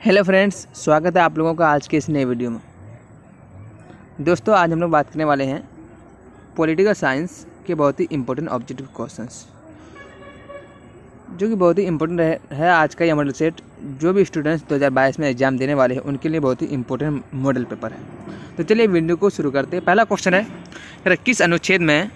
Hello friends, स्वागत है आप लोगों का आज के इस नए वीडियो में। दोस्तों, आज हम लोग बात करने वाले हैं पॉलिटिकल साइंस के बहुत ही इम्पोर्टेंट ऑब्जेक्टिव क्वेश्चंस, जो कि बहुत ही इम्पोर्टेंट है। आज का यह मॉडल सेट जो भी स्टूडेंट्स 2022 में एग्जाम देने वाले हैं उनके लिए बहुत ही इम्पोर्टेंट मॉडल पेपर है। तो चलिए वीडियो को शुरू करते हैं। पहला क्वेश्चन है, किस अनुच्छेद में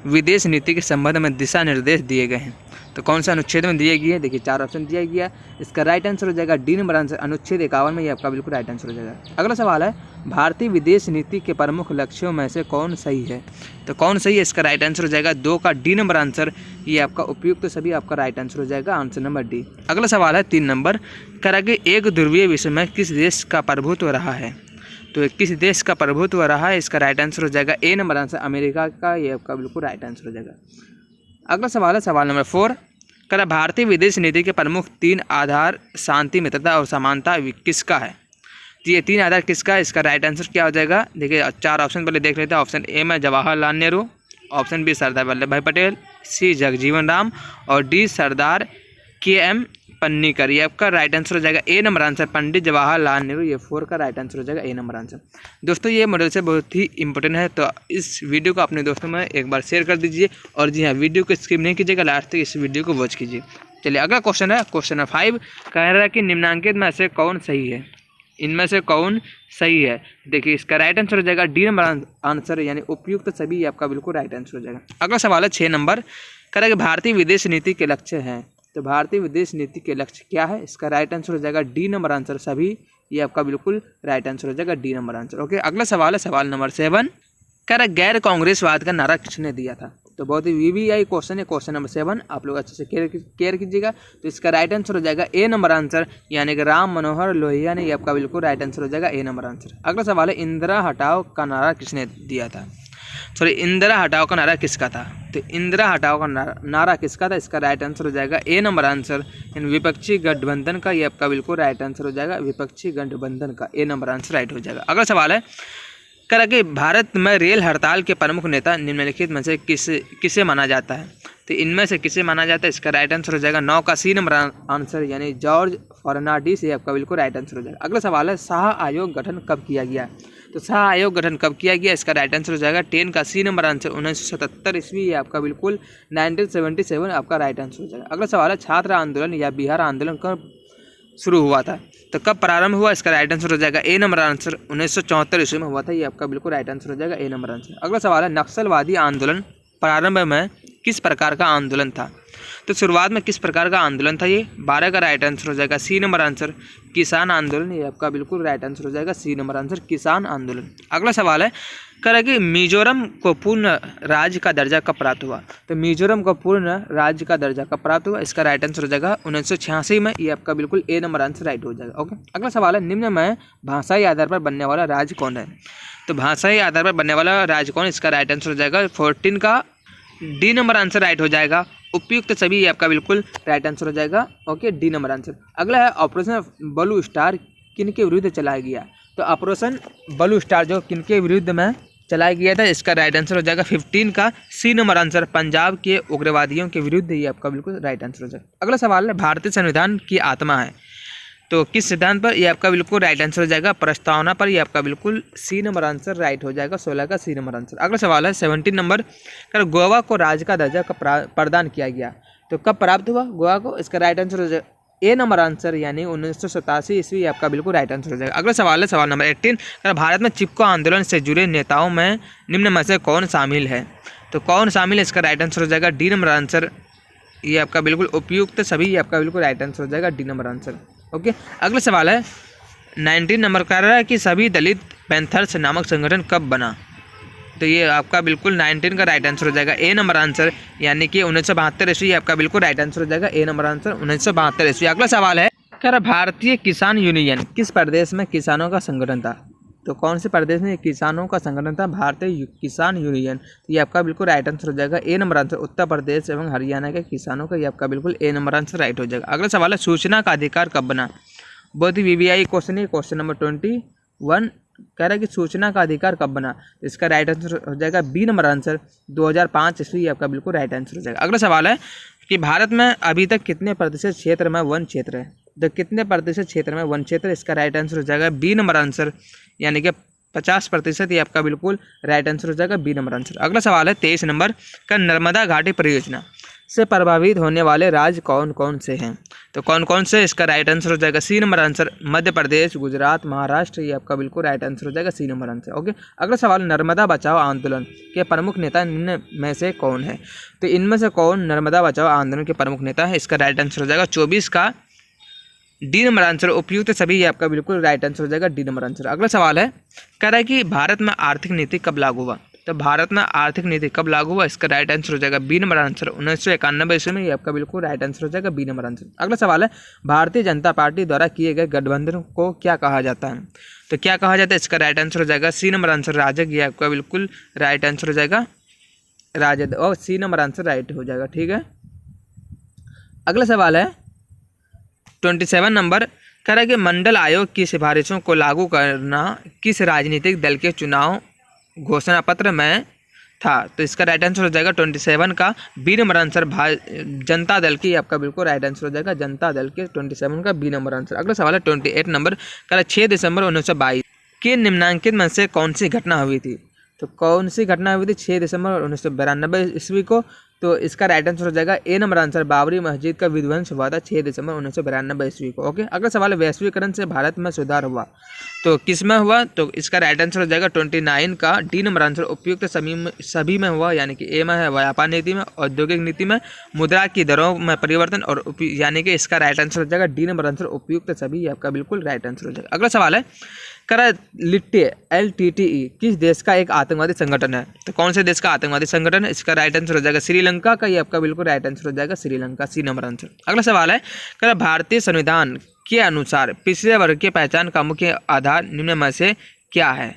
विदेश नीति के संबंध में दिशा निर्देश दिए गए हैं? तो कौन सा अनुच्छेद में दिए गए? देखिए 4 ऑप्शन दिया गया। इसका राइट आंसर हो जाएगा डी नंबर आंसर, अनुच्छेद 51 में ये आपका बिल्कुल राइट आंसर हो जाएगा। अगला सवाल है, भारतीय विदेश नीति के प्रमुख लक्ष्यों में से कौन सही है? तो कौन सही है? इसका राइट आंसर हो जाएगा 2 का डी नंबर आंसर, ये आपका उपयुक्त सभी आपका राइट आंसर हो जाएगा, आंसर नंबर डी। अगला सवाल है 3 नंबर, कि एक ध्रुवीय विश्व में किस देश का प्रभुत्व रहा है? तो किस देश का प्रभुत्व रहा है? इसका राइट आंसर हो जाएगा ए नंबर आंसर, अमेरिका का, ये आपका बिल्कुल राइट आंसर हो जाएगा। अगला सवाल है सवाल नंबर 4, भारतीय विदेश नीति के प्रमुख 3 आधार शांति, मित्रता और समानता किसका है? तो ये 3 आधार किसका है? इसका राइट आंसर क्या हो जाएगा? देखिए 4 ऑप्शन पहले देख लेते हैं। ऑप्शन ए में जवाहरलाल नेहरू, ऑप्शन बी सरदार वल्लभ भाई पटेल, सी जगजीवन राम और डी सरदार के.एम. पन्नीकर। ये आपका राइट आंसर हो जाएगा ए नंबर आंसर, पंडित जवाहरलाल नेहरू। ये 4 का राइट आंसर हो जाएगा ए नंबर आंसर। दोस्तों, ये मॉडल से बहुत ही इंपॉर्टेंट है, तो इस वीडियो को अपने दोस्तों में एक बार शेयर कर दीजिए। और जी हाँ, वीडियो को स्किप नहीं कीजिएगा, लास्ट तक इस वीडियो को वॉच कीजिए। चलिए अगला क्वेश्चन है, क्वेश्चन नंबर 5, कह रहा है कि निम्नांकित में से कौन सही है? इनमें से कौन सही है? देखिए इसका राइट आंसर हो जाएगा डी नंबर आंसर, यानी उपयुक्त सभी आपका बिल्कुल राइट आंसर हो जाएगा। अगला सवाल है 6 नंबर, कह रहा है कि भारतीय विदेश नीति के लक्ष्य हैं। तो भारतीय विदेश नीति के लक्ष्य क्या है? इसका राइट आंसर हो जाएगा डी नंबर आंसर, सभी ये आपका बिल्कुल राइट आंसर हो जाएगा डी नंबर आंसर। ओके, अगला सवाल है सवाल नंबर 7, कह रहा है गैर कांग्रेसवाद का नारा किसने दिया था? तो बहुत ही वीवीआई क्वेश्चन है, क्वेश्चन नंबर 7, आप लोग अच्छे से केयर कीजिएगा। तो इसका राइट आंसर हो जाएगा ए नंबर आंसर, यानी कि राम मनोहर लोहिया ने, ये आपका बिल्कुल राइट आंसर हो जाएगा ए नंबर आंसर। अगला सवाल है, इंदिरा हटाओ का नारा किसने दिया था? सॉरी, इंदिरा हटाओ का नारा किसका था? तो इंदिरा हटाओ का नारा किसका था? इसका राइट आंसर हो जाएगा ए नंबर आंसर, विपक्षी गठबंधन का, ये आपका बिल्कुल राइट आंसर हो जाएगा, विपक्षी गठबंधन का, ए नंबर आंसर राइट हो जाएगा। अगला सवाल है, कह कि भारत में रेल हड़ताल के प्रमुख नेता निम्नलिखित में से किसे माना जाता है? तो इनमें से किसे माना जाता है? इसका राइट आंसर हो जाएगा 9 का सी नंबर आंसर, यानी जॉर्ज फर्नांडिस, ये आपका बिल्कुल राइट आंसर हो जाएगा। अगला सवाल है, शाह आयोग गठन कब किया गया? तो शाह आयोग गठन कब किया गया? इसका राइट आंसर हो जाएगा 10 का सी नंबर आंसर, 1977 ईस्वी, ये आपका बिल्कुल 1977 आपका राइट आंसर हो जाएगा। अगला सवाल है, छात्र आंदोलन या बिहार आंदोलन कब शुरू हुआ था? तो कब प्रारंभ हुआ? इसका राइट आंसर हो जाएगा ए नंबर आंसर, 1974 ईस्वी में हुआ था, ये आपका बिल्कुल राइट आंसर हो जाएगा ए नंबर आंसर। अगला सवाल है, नक्सलवादी आंदोलन प्रारंभ में किस प्रकार का आंदोलन था? तो शुरुआत में किस प्रकार का आंदोलन था? ये 12 का राइट आंसर हो जाएगा सी नंबर आंसर, किसान आंदोलन, ये आपका बिल्कुल राइट आंसर हो जाएगा सी नंबर आंसर, किसान आंदोलन। अगला सवाल है, कह रहा है कि मिजोरम को पूर्ण राज्य का दर्जा कब प्राप्त हुआ? तो मिजोरम को पूर्ण राज्य का दर्जा कब प्राप्त हुआ? इसका राइट आंसर हो जाएगा 1986 में, ये आपका बिल्कुल ए नंबर आंसर राइट हो जाएगा। ओके, अगला सवाल है, निम्न में भाषाई आधार पर बनने वाला राज्य कौन है? तो भाषाई आधार पर बनने वाला राज्य कौन? इसका राइट आंसर हो जाएगा 14 का डी नंबर आंसर राइट हो जाएगा, उपयुक्त सभी ये आपका बिल्कुल राइट आंसर हो जाएगा। Okay, D number answer. अगला है, ऑपरेशन ब्लू स्टार किनके विरुद्ध चलाया गया? तो ऑपरेशन ब्लू स्टार जो किनके विरुद्ध में चलाया गया था? इसका राइट आंसर हो जाएगा 15 का सी नंबर आंसर, पंजाब के उग्रवादियों के विरुद्ध, ये आपका बिल्कुल राइट आंसर हो जाएगा। अगला सवाल है, भारतीय संविधान की आत्मा है, तो किस सिद्धांत पर? ये आपका बिल्कुल राइट आंसर हो जाएगा प्रस्तावना पर, ये आपका बिल्कुल सी नंबर आंसर राइट हो जाएगा, 16 का सी नंबर आंसर। अगला सवाल है 17 नंबर, गोवा को राज्य का दर्जा कब प्रदान किया गया? तो कब प्राप्त हुआ गोवा को? इसका राइट आंसर हो जाएगा ए नंबर आंसर, यानी 1987 ईस्वी, आपका बिल्कुल राइट आंसर हो जाएगा। अगला सवाल है सवाल नंबर 18, भारत में चिपको आंदोलन से जुड़े नेताओं में निम्न में से कौन शामिल है? तो कौन शामिल है? इसका राइट आंसर हो जाएगा डी नंबर आंसर, ये आपका बिल्कुल उपयुक्त सभी, ये आपका बिल्कुल राइट आंसर हो जाएगा डी नंबर आंसर। ओके, अगला सवाल है 19 नंबर, कह रहा है कि सभी दलित पैंथर्स नामक संगठन कब बना? तो ये आपका बिल्कुल 19 का राइट आंसर हो जाएगा ए नंबर आंसर, यानी कि 1972 ईस्वी, आपका बिल्कुल राइट आंसर हो जाएगा ए नंबर आंसर, 1972 ईस्वी। अगला सवाल है, कह रहा भारतीय किसान यूनियन किस प्रदेश में किसानों का संगठन था? तो कौन से प्रदेश में किसानों का संगठन था? भारतीय किसान यूनियन, तो ये आपका बिल्कुल राइट आंसर हो जाएगा ए नंबर आंसर, उत्तर प्रदेश एवं हरियाणा के किसानों का, ये आपका बिल्कुल ए नंबर आंसर राइट हो जाएगा। अगला सवाल है, सूचना का अधिकार कब बना? बहुत ही वीवीआई क्वेश्चन है, क्वेश्चन नंबर 21, कह रहा है कि सूचना का अधिकार कब बना? तो इसका राइट आंसर हो जाएगा बी नंबर आंसर, 2005 ईस्वी, आपका बिल्कुल राइट आंसर हो जाएगा। अगला सवाल है कि भारत में अभी तक कितने प्रतिशत क्षेत्र में वन क्षेत्र है? तो कितने प्रतिशत क्षेत्र में वन क्षेत्र, इसका राइट आंसर हो जाएगा बी नंबर आंसर, यानी कि 50%। ये आपका बिल्कुल राइट आंसर हो जाएगा बी नंबर आंसर। अगला सवाल है 23 नंबर का, नर्मदा घाटी परियोजना से प्रभावित होने वाले राज्य कौन कौन से हैं? तो कौन कौन से, इसका राइट आंसर हो जाएगा सी नंबर आंसर, मध्य प्रदेश, गुजरात, महाराष्ट्र। ये आपका बिल्कुल राइट आंसर हो जाएगा सी नंबर आंसर। ओके, अगला सवाल, नर्मदा बचाओ आंदोलन के प्रमुख नेता निम्न में से कौन है? तो इनमें से कौन नर्मदा बचाओ आंदोलन के प्रमुख नेता है? इसका राइट आंसर हो जाएगा 24 का डी नंबर आंसर, उपयुक्त सभी। ये आपका बिल्कुल राइट आंसर हो जाएगा डी नंबर आंसर। अगला सवाल है, कह रहा है कि भारत में आर्थिक नीति कब लागू हुआ? तो भारत में आर्थिक नीति कब लागू हुआ? इसका राइट आंसर हो जाएगा बी नंबर आंसर, 1991 ईस्वी में। ये आपका बिल्कुल राइट आंसर हो जाएगा बी नंबर आंसर। अगला सवाल है, भारतीय जनता पार्टी द्वारा किए गए गठबंधन को क्या कहा जाता है? तो क्या कहा जाता है? इसका राइट आंसर हो जाएगा सी नंबर आंसर, राजग। ये आपका बिल्कुल राइट आंसर हो जाएगा राजद, और सी नंबर आंसर राइट हो जाएगा। ठीक है, अगला सवाल है 27 नंबर, कह रहा है कि मंडल आयोग की सिफारिशों को लागू करना किस राजनीतिक दल के चुनाव घोषणा पत्र में था? तो इसका राइट आंसर हो जाएगा 27 का B number answer, Janata Dal की। आपका बिल्कुल राइट आंसर हो जाएगा जनता दल के 27 का बी नंबर आंसर। अगला सवाल है 28 नंबर, कह रहा है 6 दिसंबर 1922 के निम्नांकित में से कौन सी घटना हुई थी? तो कौन सी घटना हुई थी 6 दिसंबर 1992 ईस्वी को? तो इसका राइट आंसर हो जाएगा ए नंबर आंसर, बाबरी मस्जिद का विध्वंस हुआ था 6 दिसंबर 1992 ईस्वी को। ओके, अगला सवाल है, वैश्वीकरण से भारत में सुधार हुआ तो किस में हुआ? तो इसका राइट आंसर हो जाएगा 29 का डी नंबर आंसर, उपयुक्त सभी में हुआ, यानी कि ए में है व्यापार नीति में, औद्योगिक नीति में, मुद्रा की दरों में परिवर्तन, और यानी कि इसका राइट आंसर हो जाएगा डी नंबर आंसर, उपयुक्त सभी। आपका बिल्कुल राइट आंसर हो जाएगा। अगला सवाल है, करा लिट्टे LTTE किस देश का एक आतंकवादी संगठन है? तो कौन से देश का आतंकवादी संगठन है? इसका राइट आंसर हो जाएगा श्रीलंका का। ये आपका बिल्कुल राइट आंसर हो जाएगा श्रीलंका, सी नंबर आंसर। अगला सवाल है, करा भारतीय संविधान के अनुसार पिछड़े वर्ग की पहचान का मुख्य आधार निम्न में से क्या है?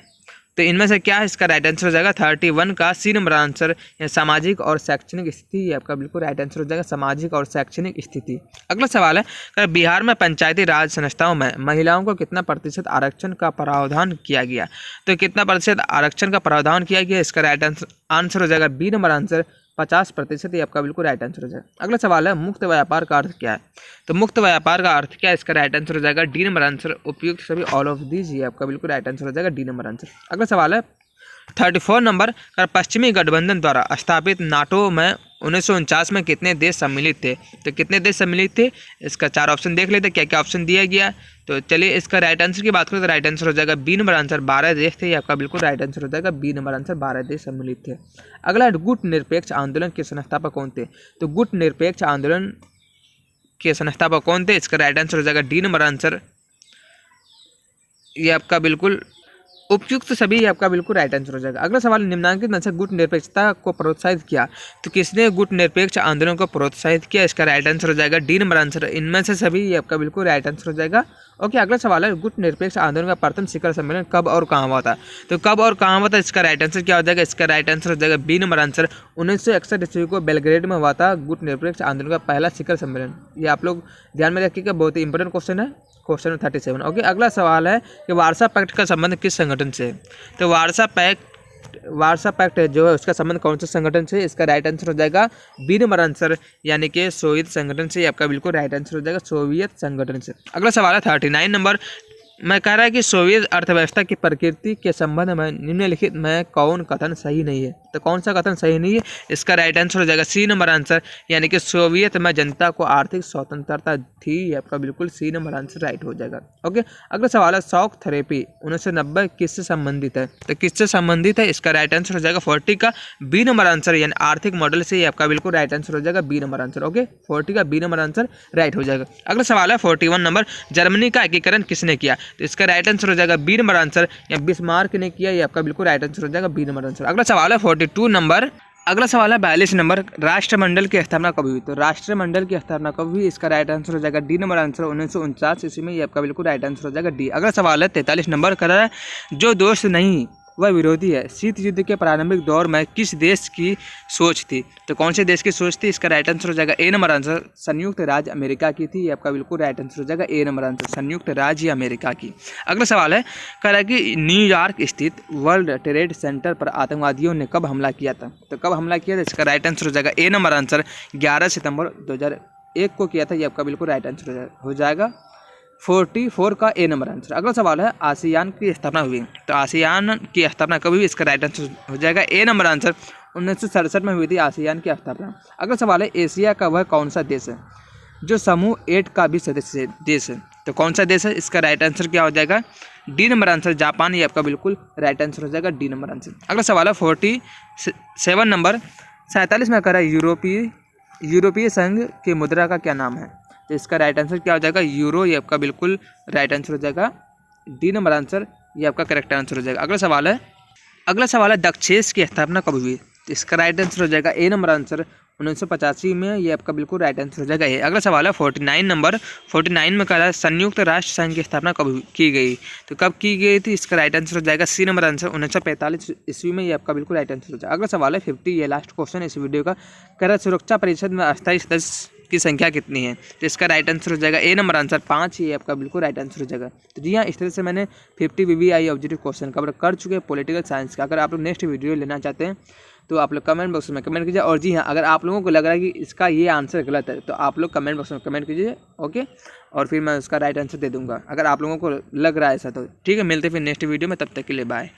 तो इनमें से क्या है? इसका राइट आंसर हो जाएगा 31 का सी नंबर आंसर, सामाजिक और शैक्षणिक स्थिति। ये आपका बिल्कुल राइट आंसर हो जाएगा सामाजिक और शैक्षणिक स्थिति। अगला सवाल है, बिहार में पंचायती राज संस्थाओं में महिलाओं को कितना प्रतिशत आरक्षण का प्रावधान किया गया? तो कितना प्रतिशत आरक्षण का प्रावधान किया गया? इसका राइट आंसर हो जाएगा बी नंबर आंसर, 50%। ये आपका बिल्कुल राइट आंसर हो जाएगा। अगला सवाल है, मुक्त व्यापार का अर्थ क्या है? तो मुक्त व्यापार का अर्थ क्या है? इसका राइट आंसर हो जाएगा डी नंबर आंसर, उपयुक्त सभी, ऑल ऑफ दीज। ये आपका बिल्कुल राइट आंसर हो जाएगा डी नंबर आंसर। अगला सवाल है 34 नंबर, पश्चिमी गठबंधन द्वारा स्थापित नाटो में 1949 में कितने देश सम्मिलित थे? तो कितने देश सम्मिलित थे? इसका 4 ऑप्शन देख लेते, क्या क्या ऑप्शन दिया गया। तो चलिए इसका राइट आंसर की बात करें तो राइट आंसर हो जाएगा बी नंबर आंसर, 12 देश थे। ये आपका बिल्कुल राइट आंसर हो जाएगा बी नंबर आंसर, 12 देश सम्मिलित थे। अगला, गुट निरपेक्ष आंदोलन के संस्थापक कौन थे? तो गुट निरपेक्ष आंदोलन के संस्थापक कौन थे? इसका राइट आंसर हो जाएगा डी नंबर आंसर, ये आपका बिल्कुल उपयुक्त सभी। आपका बिल्कुल राइट आंसर हो जाएगा। अगला सवाल, निम्नांकित में से गुट निरपेक्षता को प्रोत्साहित किया तो किसने गुट निरपेक्ष आंदोलन को प्रोत्साहित किया? इसका राइट आंसर हो जाएगा डी नंबर आंसर, इनमें से सभी। ये आपका बिल्कुल राइट आंसर हो जाएगा। ओके, अगला सवाल है, गुट निरपेक्ष आंदोलन का प्रथम शिखर सम्मेलन कब और कहाँ हुआ था? तो कब और कहाँ हुआ था? इसका राइट आंसर क्या हो जाएगा? इसका राइट आंसर हो जाएगा बी नंबर आंसर, 1961 ईस्वी को बेलग्रेड में हुआ था गुट निरपेक्ष आंदोलन का पहला शिखर सम्मेलन। ये आप लोग ध्यान में रखिएगा, बहुत ही इंपॉर्टेंट क्वेश्चन है, क्वेश्चन 37। ओके, अगला सवाल है कि वार्सा पैक्ट का संबंध किस संगठन से है? तो वार्सा पैक्ट जो है उसका संबंध कौन से संगठन से? इसका राइट आंसर हो जाएगा बी नंबर आंसर, यानी कि सोवियत संगठन से। आपका बिल्कुल राइट आंसर हो जाएगा सोवियत संगठन से। अगला सवाल है 39 नंबर, मैं कह रहा है कि सोवियत अर्थव्यवस्था की प्रकृति के संबंध में निम्नलिखित में कौन कथन सही नहीं है? तो कौन सा कथन सही नहीं है? इसका राइट आंसर हो जाएगा सी नंबर आंसर, यानी कि सोवियत में जनता को आर्थिक स्वतंत्रता थी। आपका बिल्कुल सी नंबर आंसर राइट हो जाएगा। ओके, अगला सवाल है, शॉक थेरेपी 1990 किससे संबंधित है? तो किससे संबंधित है? इसका राइट आंसर हो जाएगा 40 का बी नंबर आंसर, यानी आर्थिक मॉडल से। आपका बिल्कुल राइट आंसर हो जाएगा बी नंबर आंसर। ओके, 40 का बी नंबर आंसर राइट हो जाएगा। अगला सवाल है 41 नंबर, जर्मनी का एकीकरण किसने किया? तो इसका राइट आंसर हो जाएगा बी नंबर आंसर, या बिस्मार्क ने किया। ये आपका बिल्कुल राइट आंसर हो जाएगा बी नंबर आंसर। अगला सवाल है 42 नंबर, अगला सवाल है 42 नंबर, राष्ट्रमंडल की स्थापना कब हुई? तो राष्ट्रमंडल की स्थापना कब हुई? इसका राइट आंसर हो जाएगा डी नंबर आंसर, 1949 ईस्वी में। ये आपका बिल्कुल राइट आंसर हो जाएगा डी। अगला सवाल है 43 नंबर, कर रहा है जो दोस्त नहीं वह विरोधी है, शीत युद्ध के प्रारंभिक दौर में किस देश की सोच थी? तो कौन से देश की सोच थी? इसका राइट आंसर हो जाएगा ए नंबर आंसर, संयुक्त राज्य अमेरिका की थी। ये आपका बिल्कुल राइट आंसर हो जाएगा ए नंबर आंसर, संयुक्त राज्य अमेरिका की। अगला सवाल है, कह रहा है कि न्यूयॉर्क स्थित वर्ल्ड ट्रेड सेंटर पर आतंकवादियों ने कब हमला किया था? तो कब हमला किया था? इसका राइट आंसर हो जाएगा ए नंबर आंसर, 11 सितंबर 2001 को किया था। ये आपका बिल्कुल राइट आंसर हो जाएगा। 44 का ए नंबर आंसर। अगला सवाल है आसियान की स्थापना हुई, तो आसियान की स्थापना कब हुई, इसका राइट आंसर हो जाएगा ए नंबर आंसर। 1967 में हुई थी आसियान की स्थापना। अगला सवाल है एशिया का वह कौन सा देश है जो समूह 8 का भी सदस्य देश है, तो कौन सा देश है, इसका राइट आंसर क्या हो जाएगा, डी नंबर आंसर जापान। ये आपका बिल्कुल राइट आंसर हो जाएगा, डी नंबर आंसर। अगला सवाल है 47 नंबर 47 में करा यूरोपीय संघ की मुद्रा का क्या नाम है, तो इसका राइट आंसर क्या हो जाएगा, यूरो। ये आपका बिल्कुल राइट आंसर हो जाएगा, डी नंबर आंसर ये आपका करेक्ट आंसर हो जाएगा। अगला सवाल है दक्षेस की स्थापना कब हुई, तो इसका राइट आंसर हो जाएगा ए नंबर आंसर 1985 में। ये आपका बिल्कुल राइट आंसर हो जाएगा ए। अगला सवाल है 49 नंबर 49 में कहा संयुक्त राष्ट्र संघ की स्थापना कब की गई, तो कब की गई थी, इसका राइट आंसर हो जाएगा सी नंबर आंसर 1945 ईस्वी में। ये आपका बिल्कुल राइट आंसर हो जाएगा। अगला सवाल है 50, ये लास्ट क्वेश्चन है इस वीडियो का, कह रहा सुरक्षा परिषद में अस्थायी सदस्य की संख्या कितनी है, तो इसका राइट आंसर हो जाएगा ए नंबर आंसर 5। ये आपका बिल्कुल राइट आंसर हो जाएगा। तो जी हाँ, इस तरह से मैंने 50 VVI ऑब्जेक्टिव क्वेश्चन कवर कर चुके हैं पॉलिटिकल साइंस का। अगर आप लोग नेक्स्ट वीडियो लेना चाहते हैं तो आप लोग कमेंट बॉक्स में कमेंट कीजिए। और जी हाँ, अगर आप लोगों को लग रहा है कि इसका ये आंसर गलत है तो आप लोग कमेंट बॉक्स में कमेंट कीजिए, ओके, और फिर मैं उसका राइट आंसर दे दूंगा अगर आप लोगों को लग रहा है ऐसा तो। ठीक है, मिलते फिर नेक्स्ट वीडियो में, तब तक के लिए बाय।